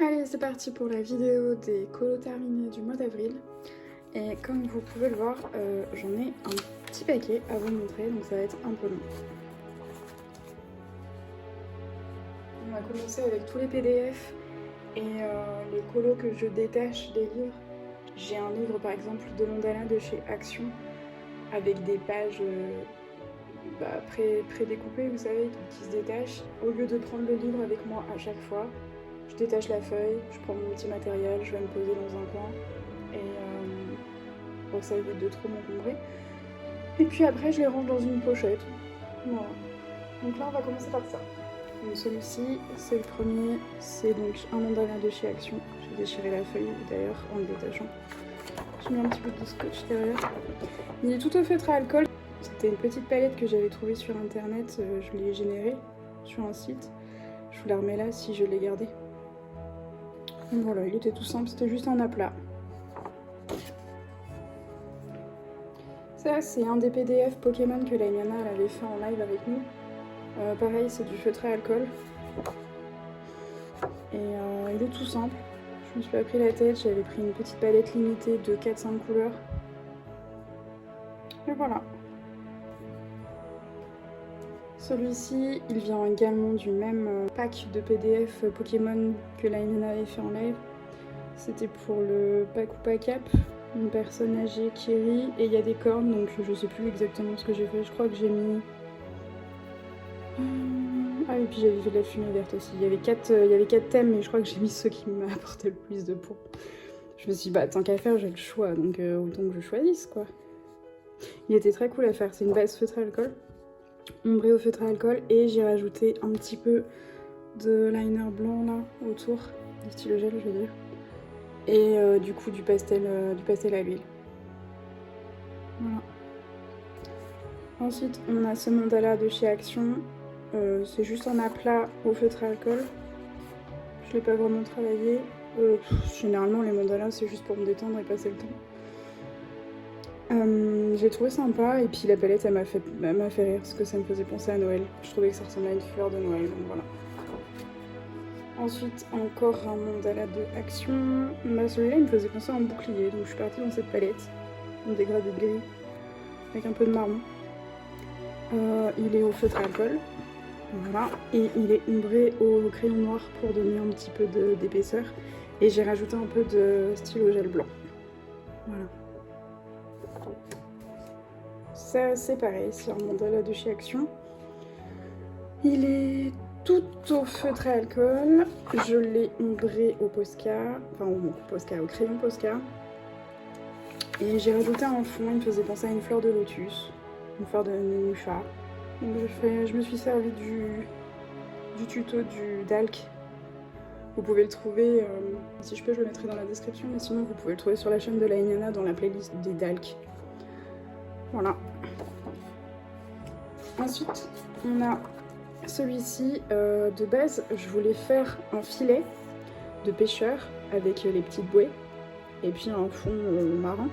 Allez, c'est parti pour la vidéo des colos terminés du mois d'avril. Et comme vous pouvez le voir, j'en ai un petit paquet à vous montrer, donc ça va être un peu long. On va commencer avec tous les PDF et les colos que je détache des livres. J'ai un livre par exemple de mandala de chez Action avec des pages pré-découpées, vous savez, qui se détachent. Au lieu de prendre le livre avec moi à chaque fois, je détache la feuille, je prends mon petit matériel, je vais me poser dans un coin et pour que ça évite de trop m'encombrer. Et puis après, je les range dans une pochette. Voilà. Donc là, on va commencer par ça. Donc celui-ci, c'est le premier, c'est donc un mandala de chez Action. J'ai déchiré la feuille d'ailleurs en le détachant. J'ai mis un petit peu de scotch derrière. Il est tout au feutre à alcool. C'était une petite palette que j'avais trouvée sur internet, je l'ai générée sur un site. Je vous la remets là si je l'ai gardée. Donc voilà, il était tout simple, c'était juste un aplat. Ça, c'est un des PDF Pokémon que la Yana avait fait en live avec nous. Pareil, c'est du feutre à alcool. Et il est tout simple. Je me suis pas pris la tête, j'avais pris une petite palette limitée de 4-5 couleurs. Et voilà. Celui-ci, il vient également du même pack de PDF Pokémon que la Yana avait fait en live. C'était pour le pack ou pack up, une personne âgée qui rit et il y a des cornes, donc je sais plus exactement ce que j'ai fait. Je crois que j'ai mis... Ah et puis j'avais fait de la fumée verte aussi. Il y avait 4 thèmes, mais je crois que j'ai mis ceux qui m'a apporté le plus de points. Je me suis dit, bah tant qu'à faire, j'ai le choix, donc autant que je choisisse, quoi. Il était très cool à faire, c'est une base feutre à alcool, ombré au feutre à alcool, et j'ai rajouté un petit peu de liner blanc là, autour, du stylo gel, je veux dire. Et du coup du pastel à l'huile. Voilà. Ensuite on a ce mandala de chez Action, c'est juste un aplat au feutre à alcool. Je l'ai pas vraiment travaillé. Généralement les mandalas c'est juste pour me détendre et passer le temps. J'ai trouvé sympa et puis la palette elle m'a fait rire parce que ça me faisait penser à Noël. Je trouvais que ça ressemblait à une fleur de Noël, donc voilà. Ensuite, encore un mandala de Action. Bah, celui-là, il me faisait penser à un bouclier, donc je suis partie dans cette palette. Un dégradé de gris, avec un peu de marron. Il est au feutre à alcool. Voilà. Et il est ombré au crayon noir pour donner un petit peu d'épaisseur. Et j'ai rajouté un peu de stylo gel blanc. Voilà. Ça, c'est pareil, c'est un mandala de chez Action. Il est tout au feutre à alcool, je l'ai ombré au Posca, enfin au crayon Posca. Et j'ai rajouté un fond, il me faisait penser à une fleur de lotus, une fleur de nénuphar. Donc je me suis servi du tuto du Dalk. Vous pouvez le trouver, si je peux je le mettrai dans la description, mais sinon vous pouvez le trouver sur la chaîne de la Yana dans la playlist des Dalk. Voilà. Ensuite, on a celui-ci, de base, je voulais faire un filet de pêcheur avec les petites bouées et puis un fond marin.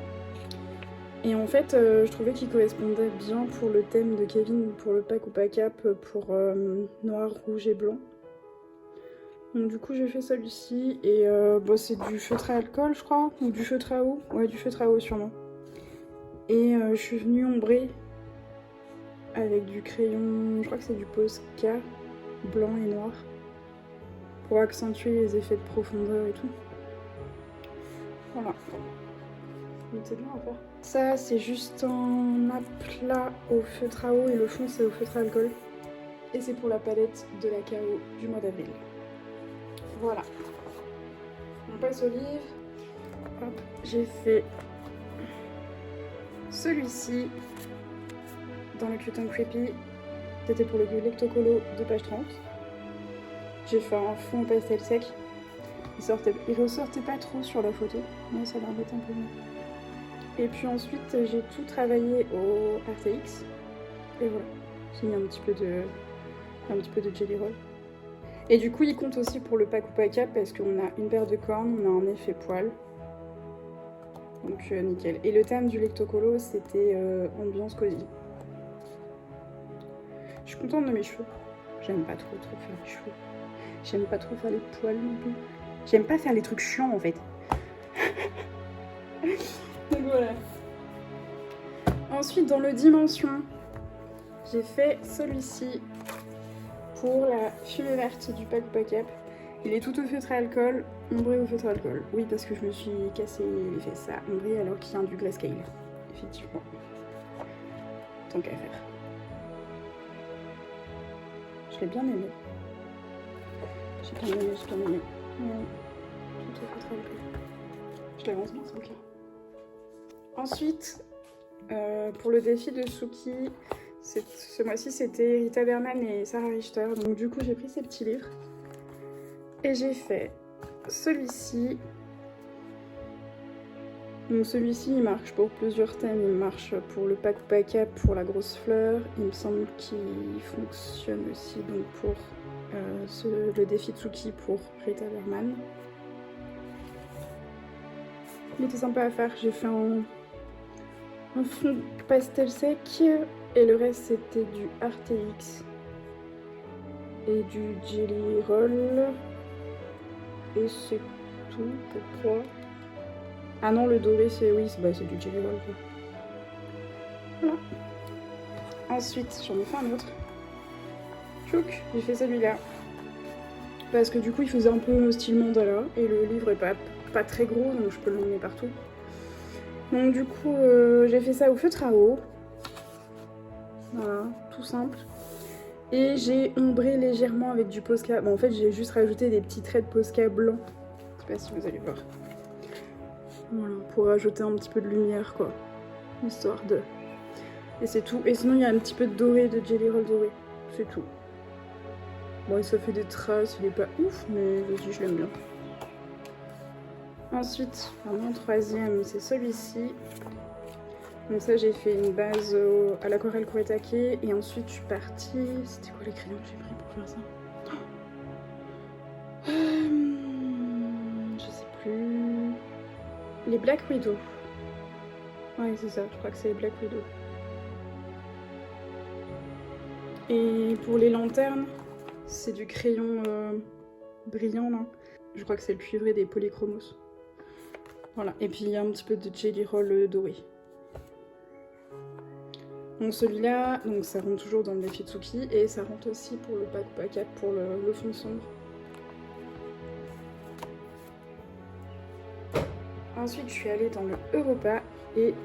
Et en fait, je trouvais qu'il correspondait bien pour le thème de Kevin, pour le pack ou pack up, pour noir, rouge et blanc. Donc du coup, j'ai fait celui-ci et bon, c'est du feutre à alcool, je crois, ou du feutre à eau. Ouais, du feutre à eau sûrement. Et je suis venue ombrer avec du crayon, je crois que c'est du Posca, blanc et noir, pour accentuer les effets de profondeur et tout. Voilà. C'est bien à faire. Ça, c'est juste un aplat au feutre à eau et le fond, c'est au feutre à alcool. Et c'est pour la palette de la KO du mois d'avril. Voilà. On passe au livre. Hop, j'ai fait celui-ci dans le Cute and Creepy. C'était pour le Lectocolo de page 30. J'ai fait un fond pastel sec. Il ressortait pas trop sur la photo. Moi, ça l'embête un peu mieux. Et puis ensuite, j'ai tout travaillé au RTX. Et voilà. J'ai mis un petit peu de Jelly Roll. Et du coup, il compte aussi pour le pack ou pack up parce qu'on a une paire de cornes, on a un effet poil. Donc nickel. Et le thème du Lectocolo, c'était ambiance cosy. Je suis contente de mes cheveux. J'aime pas trop faire les cheveux. J'aime pas trop faire les poils non plus. J'aime pas faire les trucs chiants en fait. Donc voilà. Ensuite, dans le dimension, j'ai fait celui-ci pour la fumée verte du pack Pack-Up. Il est tout au feutre à alcool, ombré au feutre à alcool. Oui, parce que je me suis cassé les fesses à ombré alors qu'il y a du grayscale. Effectivement. Tant qu'à faire. Je l'ai bien aimé. J'ai bien aimé. Ouais. Tout au feutre à alcool. Je l'avance bien, c'est ok. Ensuite, pour le défi de Suki, ce mois-ci c'était Rita Berman et Sarah Richter. Donc du coup j'ai pris ces petits livres. Et j'ai fait celui-ci. Donc celui-ci il marche pour plusieurs thèmes. Il marche pour le pack Pack-Up, pour la grosse fleur. Il me semble qu'il fonctionne aussi donc pour le défi de Suki pour Rita Berman. Il était sympa à faire. J'ai fait un fond pastel sec et le reste c'était du RTX et du Jelly Roll. Et c'est tout pour 3. Ah non, le doré, c'est oui, c'est du Jelly Roll. Voilà. Ensuite, j'en ai fait un autre. Tchouk, j'ai fait celui-là. Parce que du coup, il faisait un peu style mandala. Et le livre est pas très gros, donc je peux l'emmener partout. Donc du coup, j'ai fait ça au feutre à eau. Voilà, tout simple. Et j'ai ombré légèrement avec du Posca. Bon, en fait, j'ai juste rajouté des petits traits de Posca blanc. Je sais pas si vous allez voir. Voilà, pour rajouter un petit peu de lumière, quoi. Histoire de... Et c'est tout. Et sinon, il y a un petit peu de doré, de Jelly Roll doré. C'est tout. Bon, ça fait des traces, il est pas ouf, mais vas-y, je l'aime bien. Ensuite, mon troisième, c'est celui-ci. Donc ça, j'ai fait une base à l'aquarelle Kuretake. Et ensuite, je suis partie... C'était quoi les crayons que j'ai pris pour faire ça? Je sais plus... Les Black Widow. Ouais, c'est ça, je crois que c'est les Black Widow. Et pour les lanternes, c'est du crayon brillant, là. Je crois que c'est le cuivré des Polychromos. Voilà, et puis il y a un petit peu de Jelly Roll doré. Donc celui-là, donc ça rentre toujours dans le défi de Suki et ça rentre aussi pour le pack Pack-Up pour le fond sombre. Ensuite, je suis allée dans le Europa et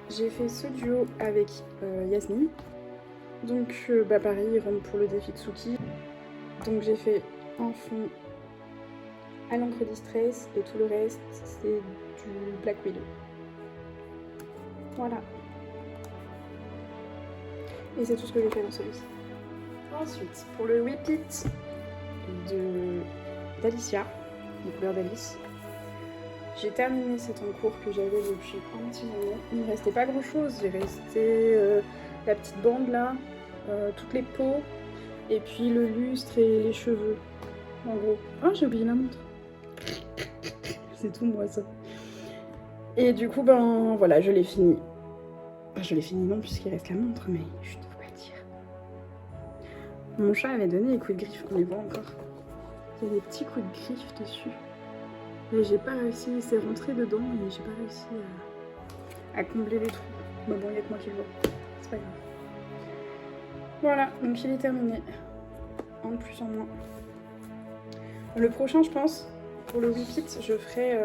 j'ai fait ce duo avec Yasmine. Donc pareil, il rentre pour le défi de Suki. Donc j'ai fait un fond à l'encre Distress et tout le reste c'est du Black Widow. Voilà. Et c'est tout ce que j'ai fait dans celui-ci. Ensuite, pour le Whippet d'Alicia, les couleurs d'Alice, j'ai terminé cet encours que j'avais depuis un petit moment. Il ne restait pas grand chose, il restait la petite bande là, toutes les peaux, et puis le lustre et les cheveux, en gros. Oh, j'ai oublié la montre. C'est tout moi ça. Et du coup, ben voilà, je l'ai fini. Enfin, je l'ai fini non, puisqu'il reste la montre, mais je ne peux pas dire. Mon chat avait donné des coups de griffe, on les voit encore. Il y a des petits coups de griffe dessus. Mais j'ai pas réussi, c'est rentré dedans et j'ai pas réussi à combler les trous. Mais bon, il n'y a que moi qui le vois. C'est pas grave. Voilà, donc il est terminé. En plus en moins. Le prochain, je pense, pour le Whippet, je ferai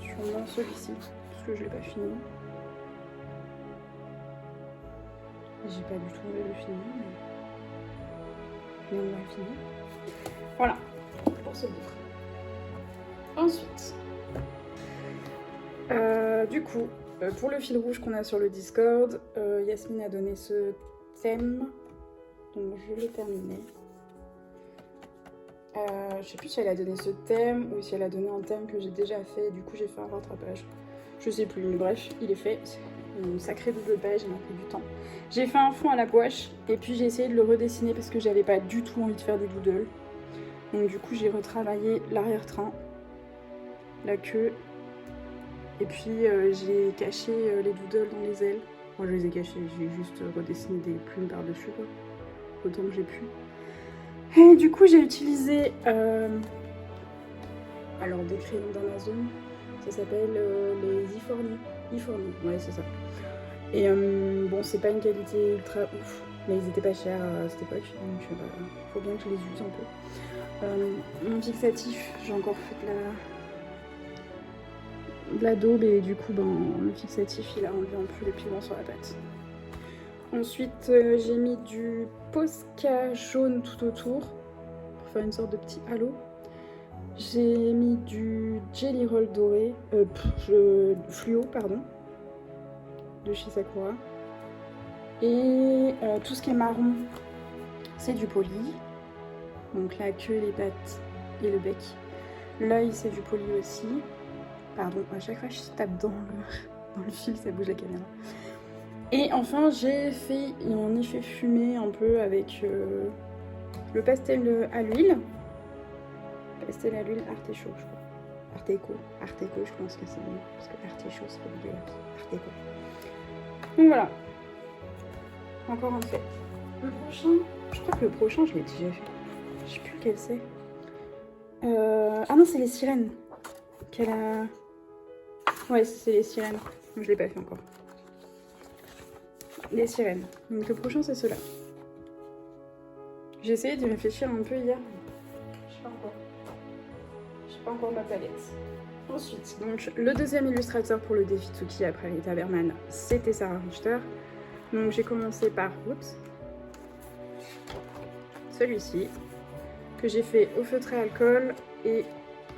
sûrement celui-ci. Parce que je l'ai pas fini. J'ai pas du tout envie de le finir, mais on va finir. Voilà, pour ce livre. Ensuite, du coup, pour le fil rouge qu'on a sur le Discord, Yasmine a donné ce thème, donc je l'ai terminé. Je sais plus si elle a donné ce thème ou si elle a donné un thème que j'ai déjà fait, du coup j'ai fait un rattrapage. Je sais plus, mais bref, il est fait. Une sacrée double page, il m'a pris du temps. J'ai fait un fond à la gouache et puis j'ai essayé de le redessiner parce que j'avais pas du tout envie de faire des doodles. Donc du coup j'ai retravaillé l'arrière-train, la queue, et puis j'ai caché les doodles dans les ailes. Moi je les ai cachés, j'ai juste redessiné des plumes par-dessus, autant que j'ai pu. Et du coup j'ai utilisé alors des crayons d'Amazon, ça s'appelle les Iforni, ouais c'est ça. Et bon, c'est pas une qualité ultra ouf, mais ils étaient pas chers à cette époque, donc faut bien que je les use un peu. Mon fixatif, j'ai encore fait de la daube et du coup, ben, le fixatif, il a enlevé un peu les pigments sur la pâte. Ensuite, j'ai mis du Posca jaune tout autour pour faire une sorte de petit halo. J'ai mis du Jelly Roll doré, fluo, pardon, de chez Sakura. Et tout ce qui est marron, c'est du poli. Donc la queue, les pattes et le bec. L'œil, c'est du poli aussi. Pardon, à chaque fois je tape dans le fil, ça bouge la caméra. Et enfin, j'ai fait un effet fumé un peu avec le pastel à l'huile. Pastel à l'huile artéchaut, je crois. Artéco, je pense que c'est mieux. Parce que artéchaut, c'est pas dégueulasse. Artéco. Donc voilà. Encore un fait. Le prochain, je crois que le prochain, je l'ai déjà fait. Je sais plus lequel c'est. Ah non, c'est les sirènes. Qu'elle a... Ouais, c'est les sirènes. Je l'ai pas fait encore. Les sirènes. Donc le prochain, c'est ceux-là. J'ai essayé d'y réfléchir un peu hier. Je sais pas encore. J'ai pas encore ma palette. Ensuite, donc le deuxième illustrateur pour le défi Tsuki après Rita Berman, c'était Sarah Richter. Donc j'ai commencé par, oups, celui-ci, que j'ai fait au feutre à alcool et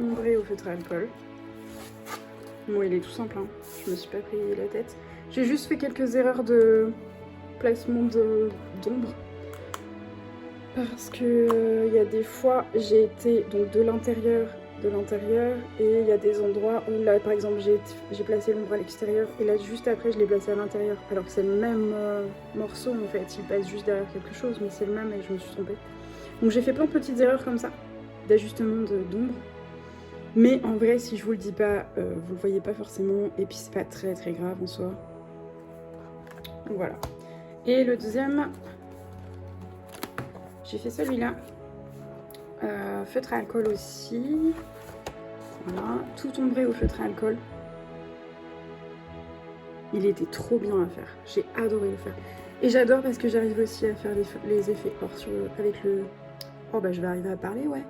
ombré au feutre à alcool. Bon, il est tout simple, hein. Je me suis pas pris la tête. J'ai juste fait quelques erreurs de placement d'ombre. Parce que il y a des fois, j'ai été donc de l'intérieur, et il y a des endroits où là, par exemple, j'ai placé l'ombre à l'extérieur, et là, juste après, je l'ai placé à l'intérieur. Alors que c'est le même morceau, en fait. Il passe juste derrière quelque chose, mais c'est le même et je me suis trompée. Donc j'ai fait plein de petites erreurs comme ça, d'ajustement d'ombre. Mais en vrai, si je vous le dis pas, vous le voyez pas forcément, et puis c'est pas très très grave en soi. Donc voilà. Et le deuxième, j'ai fait celui-là. Feutre à alcool aussi. Voilà, tout ombré au feutre à alcool. Il était trop bien à faire. J'ai adoré le faire. Et j'adore parce que j'arrive aussi à faire les effets hors avec le... Oh bah je vais arriver à parler, ouais.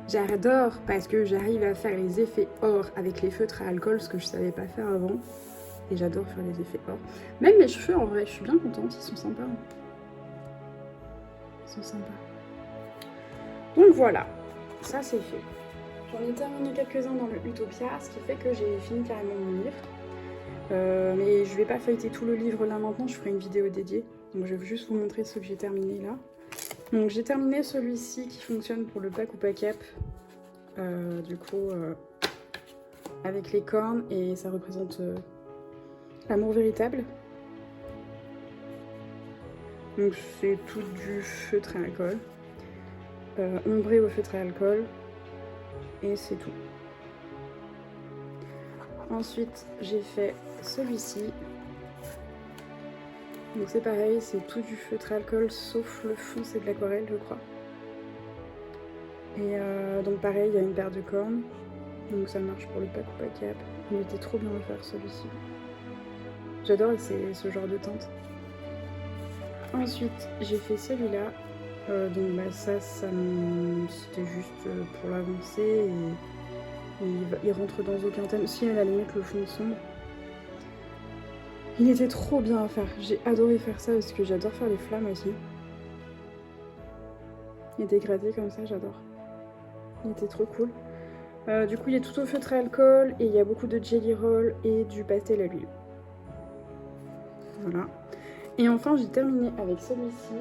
J'adore parce que j'arrive à faire les effets or avec les feutres à alcool, ce que je savais pas faire avant. Et j'adore faire les effets or. Même mes cheveux, en vrai, je suis bien contente, ils sont sympas. Ils sont sympas. Donc voilà, ça c'est fait. J'en ai terminé quelques-uns dans le Utopia, ce qui fait que j'ai fini carrément mon livre. Mais je vais pas feuilleter tout le livre là maintenant, je ferai une vidéo dédiée. Donc je vais juste vous montrer ce que j'ai terminé là. Donc j'ai terminé celui-ci qui fonctionne pour le pack ou pack up. Du coup, avec les cornes, et ça représente l'amour véritable. Donc c'est tout du feutre à alcool. Ombré au feutre à alcool. Et c'est tout. Ensuite, j'ai fait celui-ci. Donc c'est pareil, c'est tout du feutre à alcool, sauf le fond, c'est de l'aquarelle, je crois. Et donc pareil, il y a une paire de cornes. Donc ça marche pour le pack ou pack up. Il était trop bien à faire celui-ci. J'adore ce genre de teinte. Ensuite, j'ai fait celui-là. Donc bah, ça c'était juste pour l'avancer. Et il rentre dans aucun thème. Si, à la limite, le fond sombre. Il était trop bien à faire. J'ai adoré faire ça parce que j'adore faire les flammes aussi. Et dégrader comme ça, j'adore. Il était trop cool. Du coup, il est tout au feutre à alcool et il y a beaucoup de jelly roll et du pastel à l'huile. Voilà. Et enfin, j'ai terminé avec celui-ci.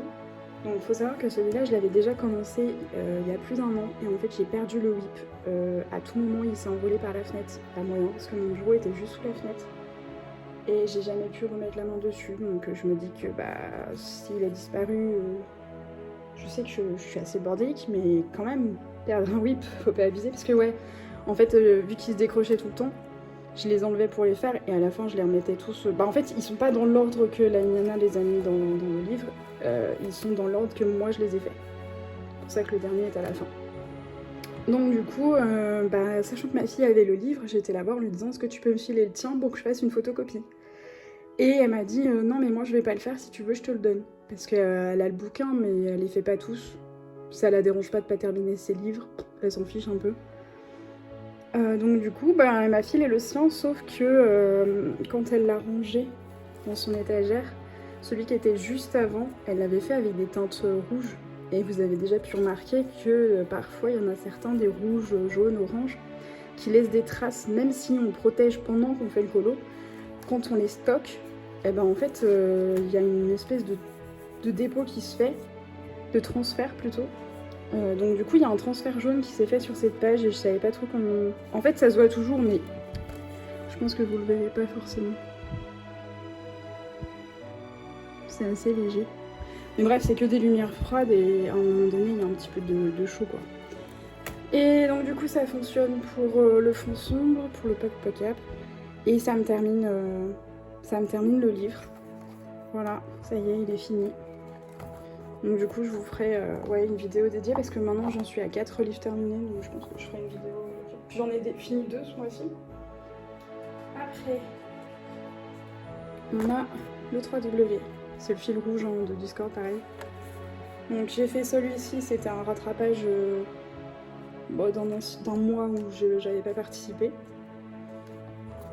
Donc, il faut savoir que celui-là, je l'avais déjà commencé il y a plus d'un an. Et en fait, j'ai perdu le whip. À tout moment, il s'est envolé par la fenêtre. Pas moyen, parce que mon bureau était juste sous la fenêtre. Et j'ai jamais pu remettre la main dessus. Donc, je me dis que bah, s'il a disparu... je sais que je suis assez bordélique, mais quand même, perdre un whip, faut pas abuser. Parce que ouais, en fait, vu qu'ils se décrochaient tout le temps, je les enlevais pour les faire et à la fin, je les remettais tous... Bah en fait, ils sont pas dans l'ordre que la Nana les a mis dans le livre. Ils sont dans l'ordre que moi, je les ai fait. C'est pour ça que le dernier est à la fin. Donc du coup, sachant que ma fille avait le livre, j'ai été la voir en lui disant est-ce que tu peux me filer le tien pour que je fasse une photocopie. Et elle m'a dit non mais moi je vais pas le faire, si tu veux je te le donne. Parce qu'elle a le bouquin mais elle les fait pas tous. Ça la dérange pas de pas terminer ses livres, elle s'en fiche un peu. Donc du coup elle m'a filé le sien, sauf que quand elle l'a rangé dans son étagère, celui qui était juste avant, elle l'avait fait avec des teintes rouges. Et vous avez déjà pu remarquer que parfois il y en a certains, des rouges, jaunes, oranges, qui laissent des traces, même si on protège pendant qu'on fait le colo. Quand on les stocke, et en fait il y a une espèce de dépôt qui se fait, de transfert plutôt. Donc du coup il y a un transfert jaune qui s'est fait sur cette page et je savais pas trop comment... En fait ça se voit toujours mais je pense que vous le verrez pas forcément. C'est assez léger. Mais bref, c'est que des lumières froides et à un moment donné, il y a un petit peu de chaud quoi. Et donc du coup, ça fonctionne pour le fond sombre, pour le poc-poc-up. Et ça me termine le livre. Voilà, ça y est, il est fini. Donc du coup, je vous ferai une vidéo dédiée parce que maintenant, j'en suis à 4 livres terminés. Donc je pense que je ferai une vidéo. J'en ai fini 2 ce mois-ci. Après, on a le 3W. C'est le fil rouge de Discord, pareil. Donc j'ai fait celui-ci, c'était un rattrapage d'un mois où j'avais pas participé.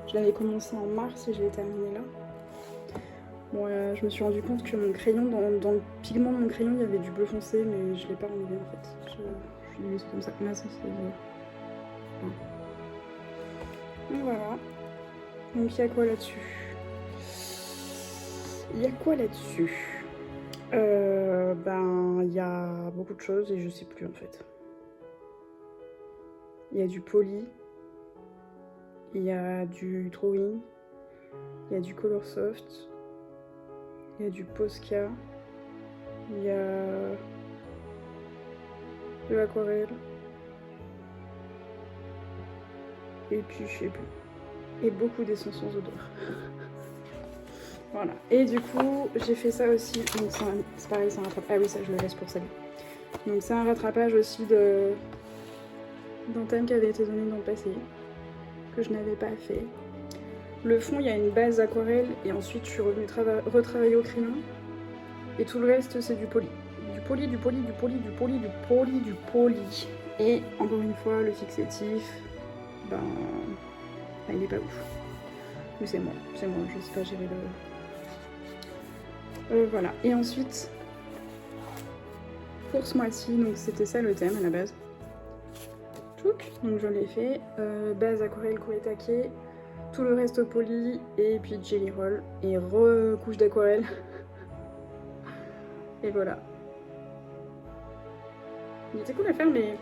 Je l'avais commencé en mars et je l'ai terminé là. Bon, je me suis rendu compte que mon crayon, dans le pigment de mon crayon, il y avait du bleu foncé, mais je l'ai pas enlevé en fait. Je l'ai mis comme ça. Là, ça c'est... Donc voilà. Donc il y a quoi là-dessus? Il y a quoi là-dessus? Il y a beaucoup de choses et je sais plus en fait. Il y a du poly, il y a du drawing, il y a du color soft, il y a du Posca, il y a de l'aquarelle, et puis je sais plus. Et beaucoup d'essence sans odeur. Voilà. Et du coup, j'ai fait ça aussi. Donc c'est pareil, c'est un rattrapage. Ah oui, ça je le laisse pour celle-là. Donc c'est un rattrapage aussi d'un thème qui avait été donné dans le passé, que je n'avais pas fait. Le fond, il y a une base aquarelle et ensuite je suis revenue retravailler au crayon. Et tout le reste, c'est du poly. Du poly, du poly, du poly, du poly, du poly, du poly. Et encore une fois, le fixatif, il est pas ouf. Mais c'est moi, je sais pas gérer le... voilà. Et ensuite, pour ce mois-ci, donc c'était ça le thème à la base. Donc je l'ai fait, base aquarelle Kuretake, tout le reste au poly et puis jelly roll et recouche d'aquarelle. Et voilà. Il était cool à faire mais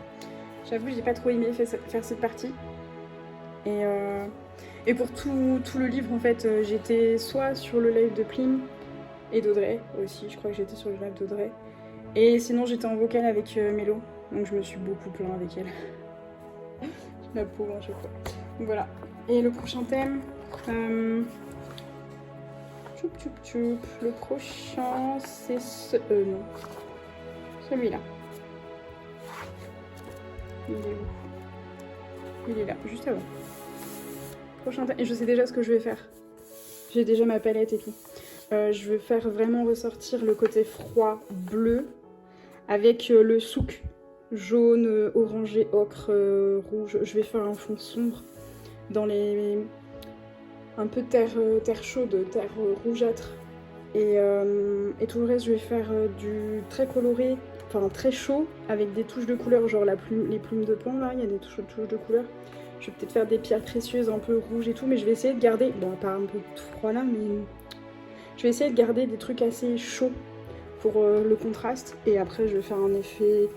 j'avoue j'ai pas trop aimé faire cette partie. Et pour tout le livre en fait j'étais soit sur le live de Plim et d'Audrey aussi, je crois que j'étais sur le live d'Audrey. Et sinon j'étais en vocal avec Mélo, donc je me suis beaucoup plaint avec elle. La pauvre à chaque fois. Donc voilà. Et le prochain thème. Le prochain c'est non. Celui-là. Il est où? Il est là, juste avant. Prochain thème. Et je sais déjà ce que je vais faire. J'ai déjà ma palette et tout. Je vais faire vraiment ressortir le côté froid bleu avec le souk jaune, orangé, ocre, rouge. Je vais faire un fond sombre dans les... un peu terre chaude, terre rougeâtre. Et tout le reste, je vais faire du très coloré, enfin très chaud, avec des touches de couleur, genre les plumes de pan, là, il y a des touches de couleur. Je vais peut-être faire des pierres précieuses un peu rouges et tout, mais je vais essayer de garder, bon, à part un peu de froid là, mais je vais essayer de garder des trucs assez chauds pour le contraste. Et après, je vais faire un effet...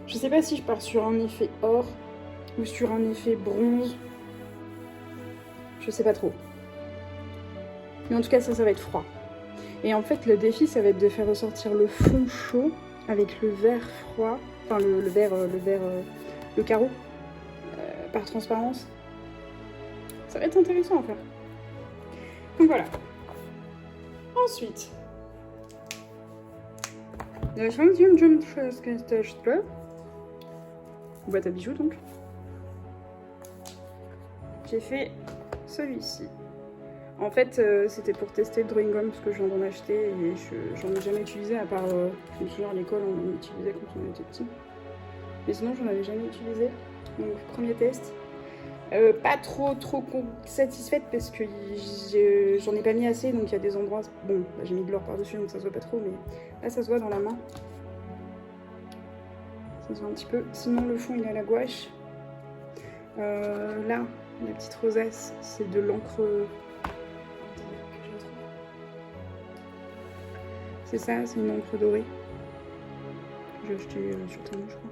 Je sais pas si je pars sur un effet or ou sur un effet bronze. Je sais pas trop. Mais en tout cas, ça va être froid. Et en fait, le défi, ça va être de faire ressortir le fond chaud avec le vert froid. Enfin, le carreau par transparence. Ça va être intéressant à faire. Donc voilà. Ensuite. boîte à bijoux donc. J'ai fait celui-ci. En fait, c'était pour tester le drawing gum parce que je viens d'en acheter et j'en ai jamais utilisé à part, je me souviens à l'école on en utilisait quand on était petit. Mais sinon j'en avais jamais utilisé. Donc premier test. Pas trop satisfaite parce que j'en ai pas mis assez, donc il y a des endroits... Bon, bah, j'ai mis de l'or par-dessus donc ça se voit pas trop, mais là ça se voit dans la main. Ça se voit un petit peu. Sinon le fond il est à la gouache. Là, la petite rosace, c'est de l'encre... C'est ça, c'est une encre dorée. J'ai acheté sur Temu, je crois.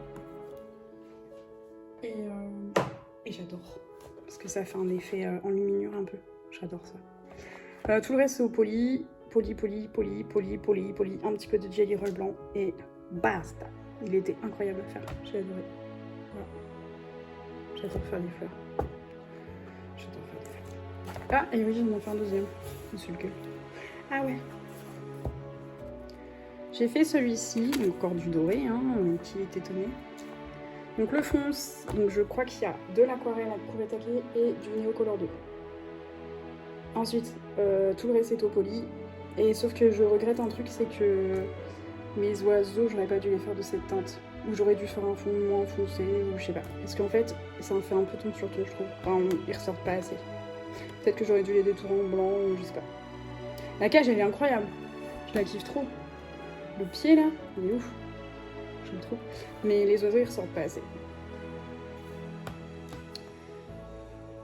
Et j'adore. Parce que ça fait un effet enluminure un peu. J'adore ça. Tout le reste c'est au poli. Poli. Un petit peu de jelly roll blanc. Et basta. Il était incroyable à faire. J'ai adoré. Voilà. J'adore faire des fleurs. Ah, et oui, j'en ai fait un deuxième. Monsieur le gueule. Ah ouais. J'ai fait celui-ci, encore du doré, hein, qui est étonné. Donc le fond, donc je crois qu'il y a de l'aquarelle à Kuretake et du Neocolor 2. Ensuite, tout le reste est au poli. Et sauf que je regrette un truc, c'est que mes oiseaux, j'aurais pas dû les faire de cette teinte. Ou j'aurais dû faire un fond moins foncé, ou je sais pas. Parce qu'en fait, ça me fait un peu ton sur ton, je trouve. Enfin, ils ressortent pas assez. Peut-être que j'aurais dû les détourer en blanc, ou je sais pas. La cage, elle est incroyable. Je la kiffe trop. Le pied, là, il est ouf. J'aime trop. Mais les oiseaux, ils ressortent pas assez.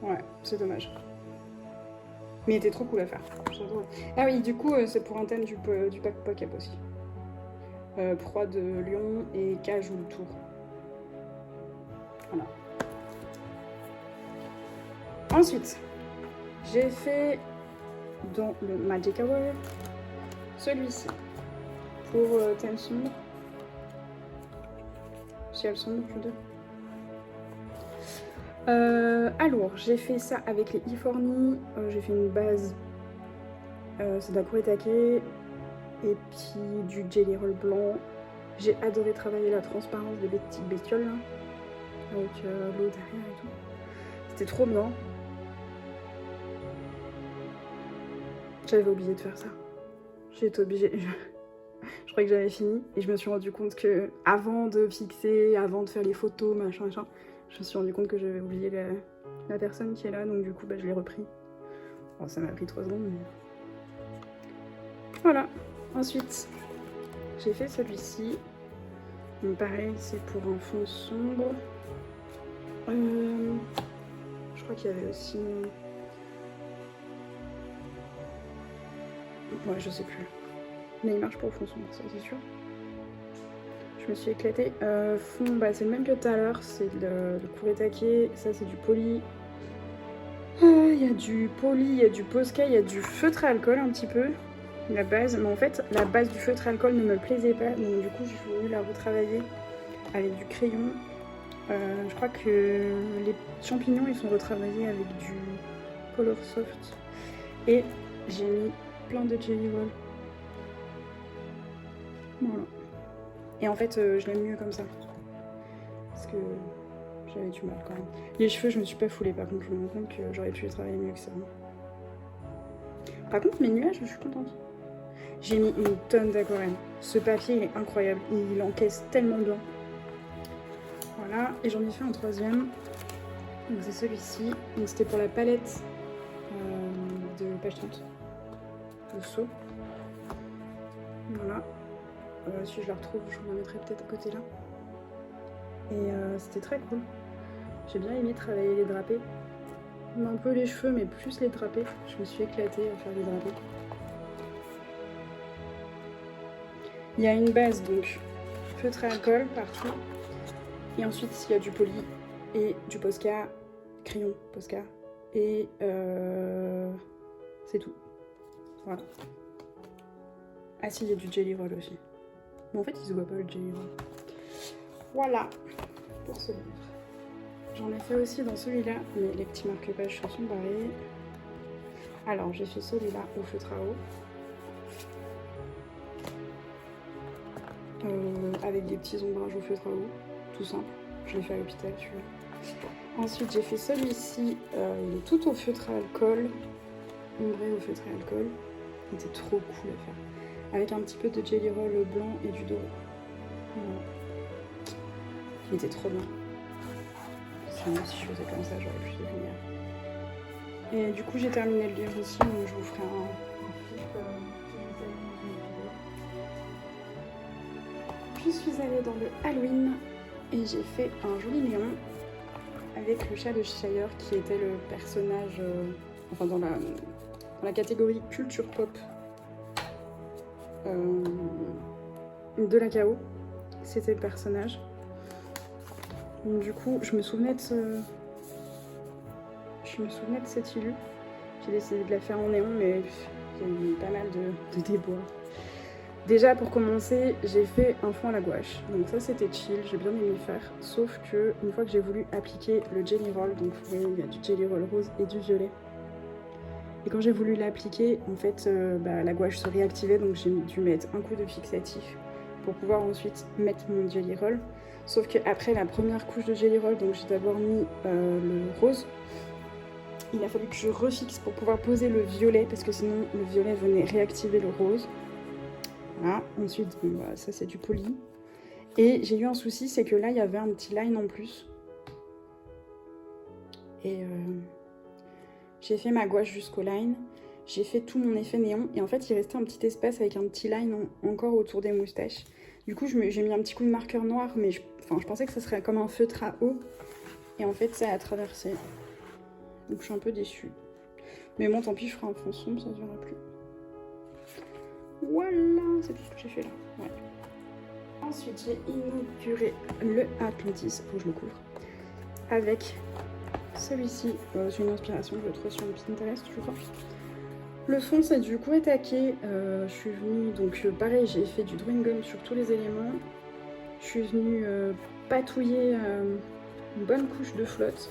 Ouais, c'est dommage. Mais il était trop cool à faire. J'adore. Ah oui, du coup, c'est pour un thème du pack Pocket aussi. Proie de lion et cage ou tour. Voilà. Ensuite, j'ai fait dans le Magic Hour celui-ci pour thème sombre. Ciel sombre, je veux dire. Alors, j'ai fait ça avec les Iforni. J'ai fait une base. C'est de la Kuretake. Et puis du jelly roll blanc. J'ai adoré travailler la transparence des petites bestioles là. Avec l'eau derrière et tout. C'était trop bien. J'avais oublié de faire ça. J'ai été obligée. Je croyais que j'avais fini. Et je me suis rendu compte que avant de fixer, avant de faire les photos, machin, je me suis rendu compte que j'avais oublié la personne qui est là. Donc du coup, bah, je l'ai repris. Bon, ça m'a pris 3 secondes, mais... Voilà. Ensuite, j'ai fait celui-ci. Donc pareil, c'est pour un fond sombre. Je crois qu'il y avait aussi... Ouais, je sais plus. Mais il marche pour le fond sombre, ça c'est sûr. Je me suis éclatée. Fond, bah, c'est le même que tout à l'heure. C'est le Kuretake. Ça, c'est du poli. Il y a du poli, il y a du Posca, il y a du feutre à alcool un petit peu. La base. Mais en fait, la base du feutre à alcool ne me plaisait pas. Donc du coup, j'ai voulu la retravailler avec du crayon. Je crois que les champignons, ils sont retravaillés avec du Color Soft. Et j'ai mis plein de jelly roll. Voilà. Et en fait, je l'aime mieux comme ça. Parce que j'avais du mal quand même. Les cheveux, je me suis pas foulée. Par contre, je me rends compte que j'aurais pu les travailler mieux que ça. Par contre, mes nuages, je suis contente. J'ai mis une tonne d'aquarelle. Ce papier, il est incroyable. Il encaisse tellement bien. Voilà. Et j'en ai fait un troisième. Donc c'est celui-ci. Donc c'était pour la palette de page 30. Le seau. Voilà. Si je la retrouve, je vous la mettrai peut-être à côté là. Et c'était très cool. J'ai bien aimé travailler les drapés. Un peu les cheveux, mais plus les drapés. Je me suis éclatée à faire les drapés. Il y a une base, donc feutre à alcool partout. Et ensuite, il y a du poli et du Posca, crayon Posca. Et c'est tout. Voilà. Ah si, il y a du jelly roll aussi. Mais en fait, il se voit pas le jelly roll. Voilà pour ce livre. J'en ai fait aussi dans celui-là, mais les petits marque-pages sont barrés. Alors, j'ai fait celui-là au feutre à eau. Avec des petits ombrages au feutre à eau, tout simple. Je l'ai fait à l'hôpital, celui-là. Ensuite, j'ai fait celui-ci. Il est tout au feutre à alcool. Ombré au feutre à alcool. Il était trop cool à faire. Avec un petit peu de jelly roll blanc et du doré. Voilà. Il était trop bien. Sinon, si je faisais comme ça, j'aurais plus de lumière. Et du coup, j'ai terminé le livre aussi, donc je vous ferai un clip Je suis allée dans le Halloween et j'ai fait un joli néon avec le chat de Cheshire qui était le personnage, enfin dans la catégorie culture pop de la KO. C'était le personnage. Donc, du coup, je me souvenais de cette illu. J'ai décidé de la faire en néon, mais il y a eu pas mal de déboires. Déjà, pour commencer, j'ai fait un fond à la gouache. Donc ça, c'était chill, j'ai bien aimé le faire. Sauf que une fois que j'ai voulu appliquer le jelly roll, donc vous voyez, il y a du jelly roll rose et du violet. Et quand j'ai voulu l'appliquer, en fait, la gouache se réactivait, donc j'ai dû mettre un coup de fixatif pour pouvoir ensuite mettre mon jelly roll. Sauf qu'après la première couche de jelly roll, donc j'ai d'abord mis le rose. Il a fallu que je refixe pour pouvoir poser le violet, parce que sinon le violet venait réactiver le rose. Voilà. Ensuite, bon, bah, ça c'est du poli. Et j'ai eu un souci, c'est que là il y avait un petit line en plus. Et j'ai fait ma gouache jusqu'au line. J'ai fait tout mon effet néon. Et en fait, il restait un petit espace avec un petit line encore autour des moustaches. Du coup, j'ai mis un petit coup de marqueur noir, mais je pensais que ça serait comme un feutre à eau. Et en fait, ça a traversé. Donc je suis un peu déçue. Mais bon, tant pis, je ferai un fond sombre, ça ne durera plus. Voilà, c'est tout ce que j'ai fait là. Ouais. Ensuite, j'ai inauguré le Atlantis, faut que je le couvre, avec celui-ci. C'est une inspiration que je trouve sur Pinterest, je crois. Le fond, c'est du coup attaqué. Je suis venue, donc pareil, j'ai fait du drawing gum sur tous les éléments. Je suis venue patouiller une bonne couche de flotte.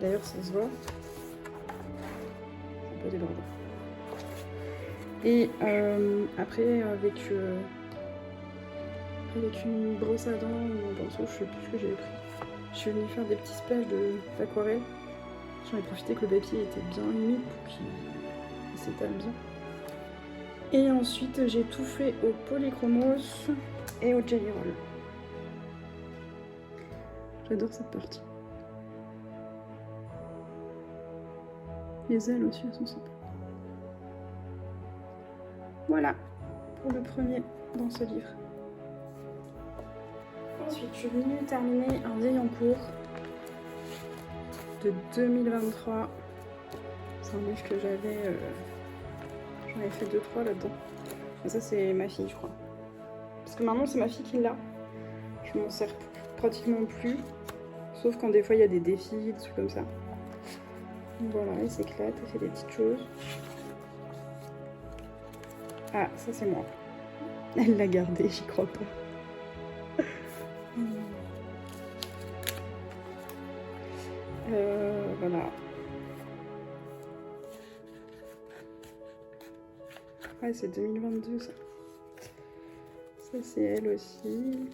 D'ailleurs, ça se voit. C'est un peu débordé. Et après, avec une brosse à dents ou un pinceau, je sais plus ce que j'avais pris. Je suis venue faire des petits splashes d'aquarelle. J'en ai profité que le papier était bien humide pour qu'il s'étale bien. Et ensuite, j'ai tout fait au polychromos et au jelly roll. J'adore cette partie. Les ailes aussi, elles sont sympas. Voilà pour le premier dans ce livre. Ensuite, je suis venue terminer un vieil en cours de 2023. C'est un livre que j'avais... J'en avais fait 2-3 là-dedans. Et ça, c'est ma fille, je crois. Parce que maintenant, c'est ma fille qui l'a. Je m'en sers pratiquement plus. Sauf quand des fois, il y a des défis, des trucs comme ça. Donc voilà, elle s'éclate, elle fait des petites choses. Ah, ça c'est moi. Elle l'a gardé, j'y crois pas. Voilà. Ouais, c'est 2022 ça. Ça c'est elle aussi.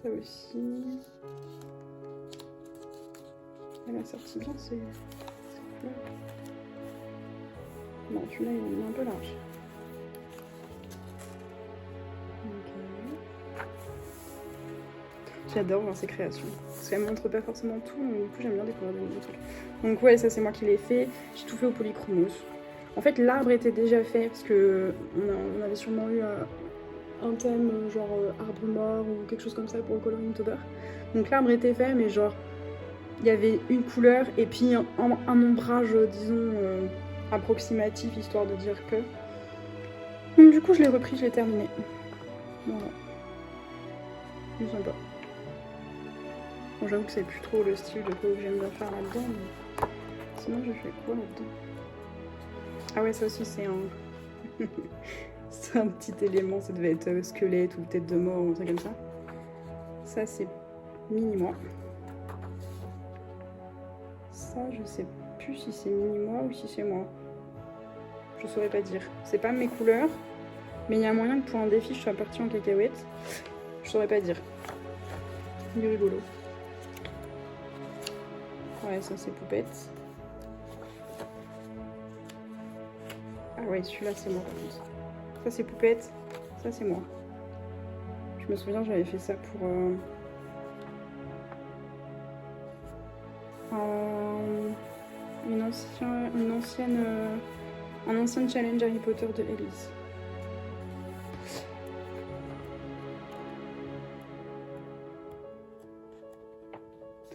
Ça aussi. Elle a sorti bien ces fleurs. Non, celui-là il est un peu large. J'adore voir ses créations. Parce qu'elle montre pas forcément tout, mais du coup j'aime bien découvrir des nouveaux trucs. Donc ouais, ça c'est moi qui l'ai fait. J'ai tout fait au polychromos. En fait, l'arbre était déjà fait parce que on avait sûrement eu un thème genre arbre mort ou quelque chose comme ça pour le coloring October. Donc l'arbre était fait, mais genre il y avait une couleur et puis un ombrage, disons, approximatif, histoire de dire que. Donc du coup je l'ai repris, je l'ai terminé. Voilà. C'est sympa. Bon, j'avoue que c'est plus trop le style de quoi que j'aime bien faire là-dedans, mais sinon je fais quoi là-dedans? Ah ouais, ça aussi c'est un... c'est un petit élément, ça devait être squelette ou tête de mort ou un truc comme ça. Ça c'est mini-moi. Ça je sais plus si c'est mini-moi ou si c'est moi. Je saurais pas dire. C'est pas mes couleurs, mais il y a moyen que pour un défi je sois partie en cacahuète. Je saurais pas dire. Il est rigolo. Ouais, ça c'est Poupette. Ah ouais, celui-là c'est moi par contre. Ça c'est Poupette, ça c'est moi. Je me souviens, j'avais fait ça pour un ancien challenge Harry Potter de Elise.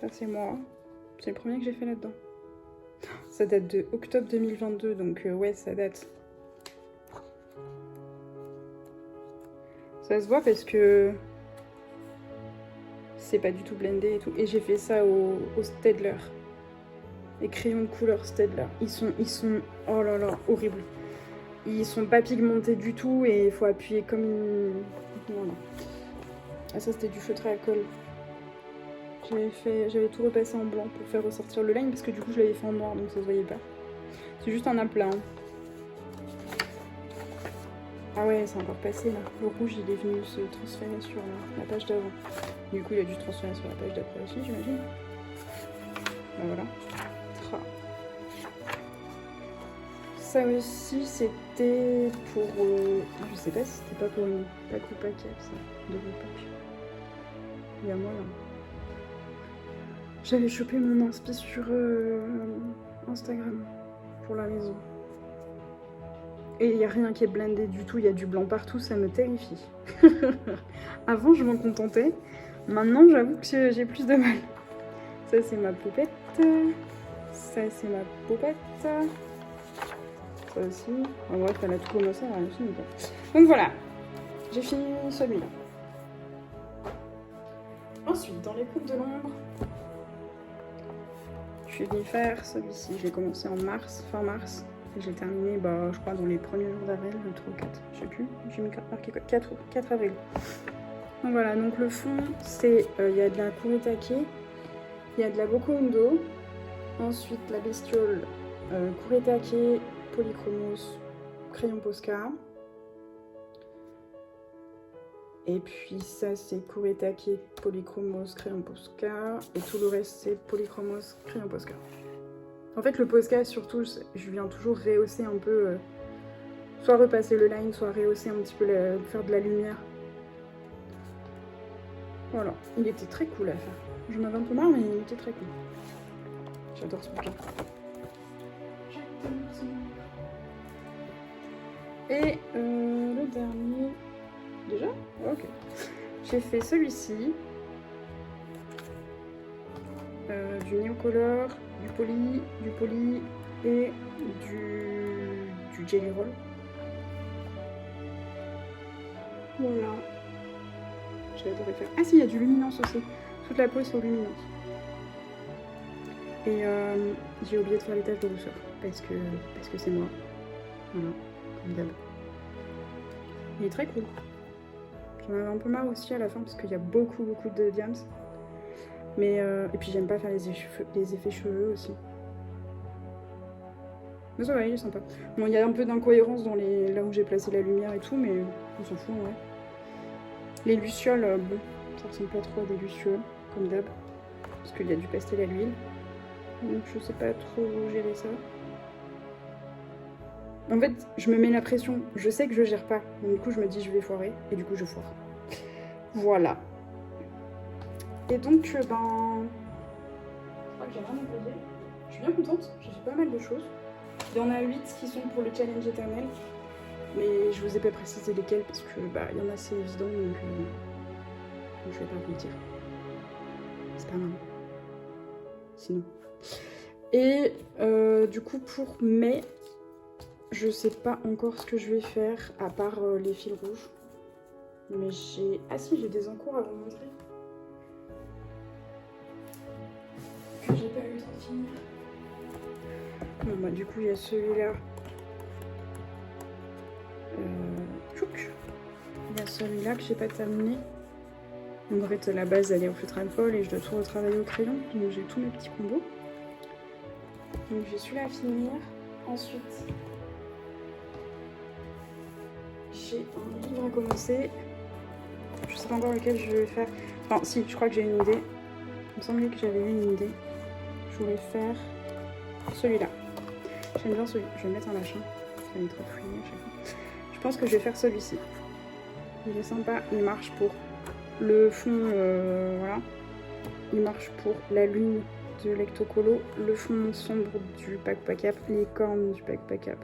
Ça c'est moi. C'est le premier que j'ai fait là-dedans. Ça date de octobre 2022, donc ouais, ça date. Ça se voit parce que c'est pas du tout blendé et tout. Et j'ai fait ça au Staedtler. Les crayons de couleur Staedtler. Ils sont, oh là là, horribles. Ils sont pas pigmentés du tout et il faut appuyer comme une... Voilà. Ah ça c'était du feutre à alcool. J'avais tout repassé en blanc pour faire ressortir le line parce que du coup je l'avais fait en noir donc ça se voyait pas. C'est juste un aplat. Hein. Ah ouais, c'est encore passé là. Le rouge il est venu se transférer sur la page d'avant. Du coup il a dû se transférer sur la page d'après aussi j'imagine. Bah voilà. Tra. Ça aussi c'était pour... je sais pas si c'était pas pour une pack ou paquet ça. De pack. Il y a moyen. J'avais chopé mon inspi sur Instagram pour la maison. Et il n'y a rien qui est blendé du tout, il y a du blanc partout, ça me terrifie. Avant je m'en contentais, maintenant j'avoue que j'ai plus de mal. Ça c'est ma poupette, ça c'est ma poupette, ça aussi. En bref, elle a tout commencé, elle a fini quoi. Donc voilà, j'ai fini celui-là. Ensuite, dans les coupes de l'ombre, je vais faire celui-ci. Je l'ai commencé en mars, fin mars. Et j'ai terminé, bah, je crois, dans les premiers jours d'avril, le 3 ou 4, je sais plus. J'ai marqué quoi 4 avril. Donc voilà, donc le fond, c'est, il y a de la Kuretake, il y a de la Boko Undo, ensuite la bestiole Kuretake, Polychromos, crayon Posca. Et puis ça c'est Kuretake, Polychromos, crayon Posca. Et tout le reste c'est Polychromos, crayon Posca. En fait le Posca surtout, je viens toujours rehausser un peu, soit repasser le line, soit rehausser un petit peu, faire de la lumière. Voilà, il était très cool à faire. J'en avais un peu marre mais il était très cool. J'adore ce bouquin. Et le dernier... Déjà? Ok. J'ai fait celui-ci. Du Neocolor, du Poly et du Jelly Roll. Voilà. J'ai adoré faire. Ah si, il y a du Luminance aussi. Toute la peau est sur Luminance. Et j'ai oublié de faire les taches de rousseur. Parce que c'est moi. Voilà, comme d'hab. Il est très cool. J'en avais un peu marre aussi à la fin parce qu'il y a beaucoup de diams. Mais et puis j'aime pas faire les effets cheveux aussi. Mais ça va, il est sympa. Bon, il y a un peu d'incohérence dans là où j'ai placé la lumière et tout, mais on s'en fout, ouais. Les lucioles, bon, ça ressemble pas trop à des lucioles, comme d'hab. Parce qu'il y a du pastel à l'huile. Donc je sais pas trop gérer ça. En fait, je me mets la pression. Je sais que je gère pas. Donc du coup, je me dis je vais foirer. Et du coup, je foire. Voilà. Et donc, ben... je crois que j'ai rien à poser. Je suis bien contente. J'ai fait pas mal de choses. Il y en a 8 qui sont pour le challenge éternel. Mais je vous ai pas précisé lesquels parce que bah il y en a c'est évident donc je vais pas vous le dire. C'est pas marrant. Sinon. Et du coup pour mai, je sais pas encore ce que je vais faire à part les fils rouges. Mais j'ai... Ah si, j'ai des encours à vous montrer. Que j'ai pas eu le temps de finir. Bon bah du coup il y a celui-là. Il y a celui-là que j'ai pas terminé. Donc en fait la base elle est au feutre alcool et je dois tout retravailler au crayon. Donc j'ai tous mes petits combos. Donc j'ai celui-là à finir. Ensuite j'ai un livre à commencer. Je sais pas encore lequel je vais faire. Enfin, si, je crois que j'ai une idée. Il me semblait que j'avais eu une idée. Je voulais faire celui-là. J'aime bien celui-là. Je vais mettre un machin. Ça va être trop fouillé à chaque fois. Je pense que je vais faire celui-ci. Il est sympa. Il marche pour le fond. Voilà. Il marche pour la lune de l'Ectocolo. Le fond sombre du Pack Pacap. Les cornes du Pack Pacap.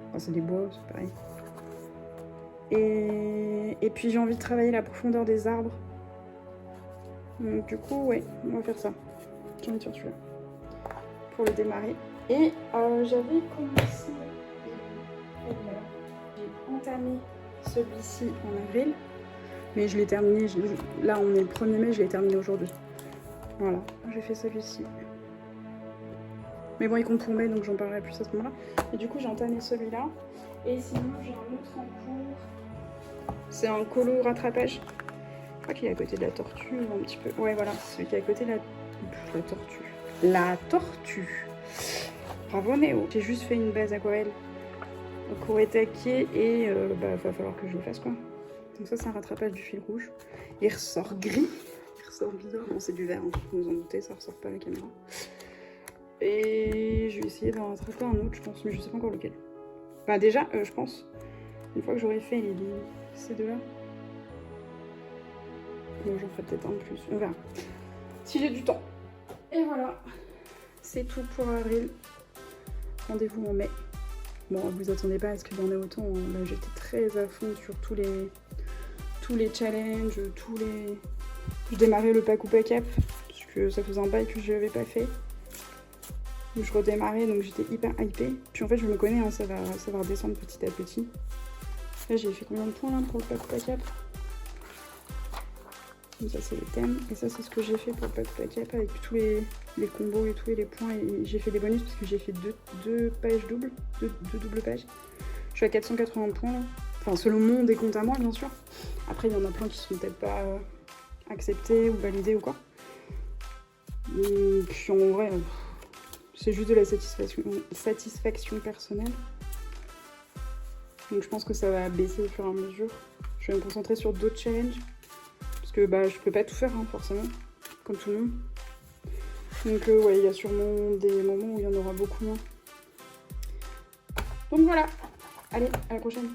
Enfin, c'est des bois, c'est pareil. Et puis j'ai envie de travailler la profondeur des arbres. Donc du coup, ouais, on va faire ça. J'ai envie de faire celui-là. Pour le démarrer. Et j'avais commencé... J'ai entamé celui-ci en avril. Mais je l'ai terminé... Là, on est le 1er mai, je l'ai terminé aujourd'hui. Voilà, j'ai fait celui-ci. Mais bon, il compte pour mai, donc j'en parlerai plus à ce moment-là. Et du coup, j'ai entamé celui-là. Et sinon, j'ai un autre en cours. C'est un colo rattrapage. Je crois qu'il est à côté de la tortue, un petit peu. Ouais, voilà, celui qui est à côté de la tortue. La tortue. Bravo Néo. J'ai juste fait une base aquarelle au Kuretake et va falloir que je le fasse quoi. Donc ça, c'est un rattrapage du fil rouge. Il ressort gris. Il ressort bizarre. Bon, c'est du vert, hein. Vous vous en doutez, ça ressort pas à la caméra. Et je vais essayer d'en rattraper un autre, je pense, mais je sais pas encore lequel. Enfin, déjà, je pense, une fois que j'aurai fait ces deux-là, bon, j'en ferai peut-être un de plus, on verra. Si j'ai du temps. Et voilà, c'est tout pour avril. Rendez-vous en mai. Bon, vous attendez pas à ce qu'il y en ait autant. Hein. Là, j'étais très à fond sur tous les challenges, Je démarrais le Pack ou Pack Up, parce que ça faisait un bail que je l'avais pas fait. Je redémarrais, donc j'étais hyper hypée. Puis en fait, je me connais, hein, ça va redescendre petit à petit. Là, j'ai fait combien de points là pour le Pack ou Pack Up? Donc ça, c'est les thèmes. Et ça, c'est ce que j'ai fait pour le Pack ou Pack Up avec tous les combos et tout, et les points. Et j'ai fait des bonus parce que j'ai fait deux pages doubles, deux doubles pages. Je suis à 480 points là. Enfin, selon mon décompte à moi, bien sûr. Après, il y en a plein qui sont peut-être pas acceptés ou validés ou quoi. Et puis en vrai... c'est juste de la satisfaction personnelle. Donc je pense que ça va baisser au fur et à mesure. Je vais me concentrer sur d'autres challenges. Parce que je peux pas tout faire, hein, forcément. Comme tout le monde. Donc ouais, il y a sûrement des moments où il y en aura beaucoup moins. Donc voilà. Allez, à la prochaine.